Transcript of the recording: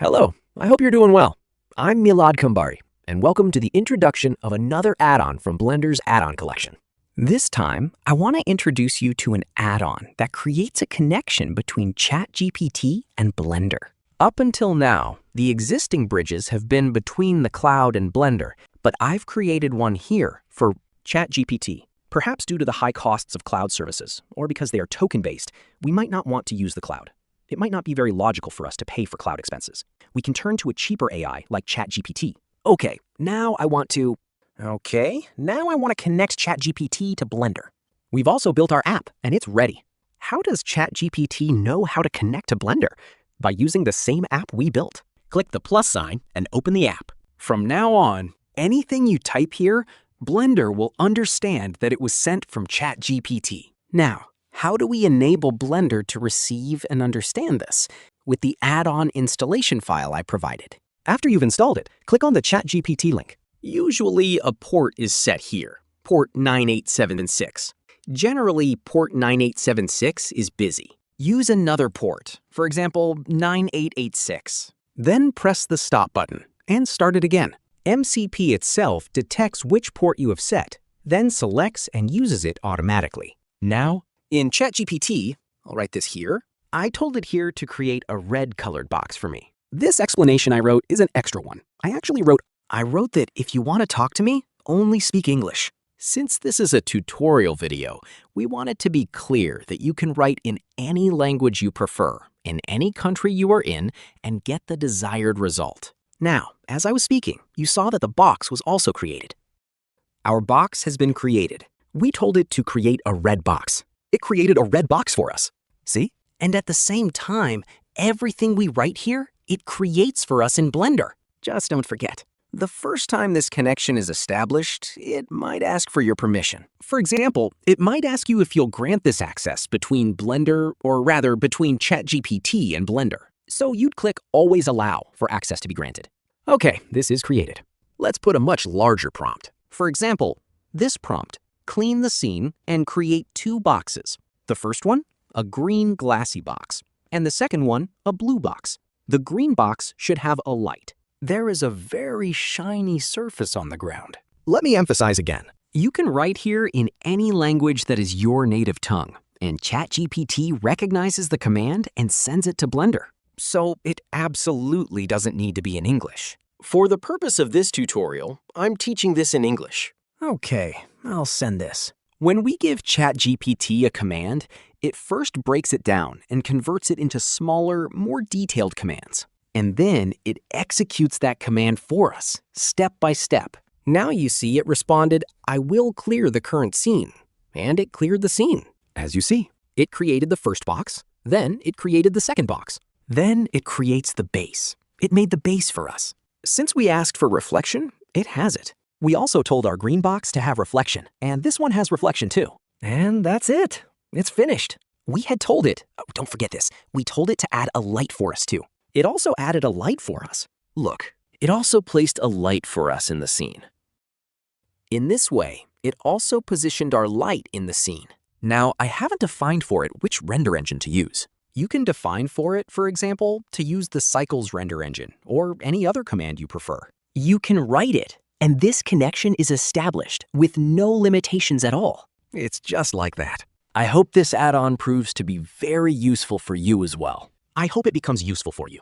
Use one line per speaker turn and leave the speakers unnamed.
Hello, I hope you're doing well. I'm Milad Kumbari, and welcome to the introduction of another add-on from Blender's add-on collection.
This time, I want to introduce you to an add-on that creates a connection between ChatGPT and Blender. Up until now, the existing bridges have been between the cloud and Blender, but I've created one here for ChatGPT. Perhaps due to the high costs of cloud services, or because they are token-based, we might not want to use the cloud. It might not be very logical for us to pay for cloud expenses. We can turn to a cheaper AI like ChatGPT. Now I want to connect ChatGPT to Blender. We've also built our app, and it's ready. How does ChatGPT know how to connect to Blender? By using the same app we built. Click the plus sign and open the app. From now on, anything you type here, Blender will understand that it was sent from ChatGPT. Now, how do we enable Blender to receive and understand this? With the add-on installation file I provided. After you've installed it, click on the ChatGPT link. Usually, a port is set here, port 9876. Generally, port 9876 is busy. Use another port, for example, 9886. Then press the stop button and start it again. MCP itself detects which port you have set, then selects and uses it automatically. Now, in ChatGPT, I'll write this here, I told it here to create a red-colored box for me. This explanation I wrote is an extra one. I wrote that if you want to talk to me, only speak English. Since this is a tutorial video, we want it to be clear that you can write in any language you prefer, in any country you are in, and get the desired result. Now, as I was speaking, you saw that the box was also created. Our box has been created. We told it to create a red box. It created a red box for us. See? And at the same time, everything we write here, it creates for us in Blender. Just don't forget, the first time this connection is established, it might ask for your permission. For example, it might ask you if you'll grant this access between Blender, or rather between ChatGPT and Blender. So you'd click Always Allow for access to be granted. Okay, this is created. Let's put a much larger prompt. For example, this prompt, clean the scene and create two boxes. The first one, a green glassy box, and the second one, a blue box. The green box should have a light. There is a very shiny surface on the ground.
Let me emphasize again.
You can write here in any language that is your native tongue, and ChatGPT recognizes the command and sends it to Blender. So it absolutely doesn't need to be in English.
For the purpose of this tutorial, I'm teaching this in English.
Okay, I'll send this. When we give ChatGPT a command, it first breaks it down and converts it into smaller, more detailed commands. And then it executes that command for us, step by step. Now you see it responded, I will clear the current scene. And it cleared the scene. As you see, it created the first box, then it created the second box. Then it creates the base. It made the base for us. Since we asked for reflection, it has it. We also told our green box to have reflection, and this one has reflection too. And that's it. It's finished. We had told it, don't forget this, we told it to add a light for us too. It also added a light for us. Look, it also placed a light for us in the scene. In this way, it also positioned our light in the scene. Now, I haven't defined for it which render engine to use. You can define for it, for example, to use the Cycles render engine or any other command you prefer. You can write it, and this connection is established with no limitations at all.
It's just like that.
I hope this add-on proves to be very useful for you as well. I hope it becomes useful for you.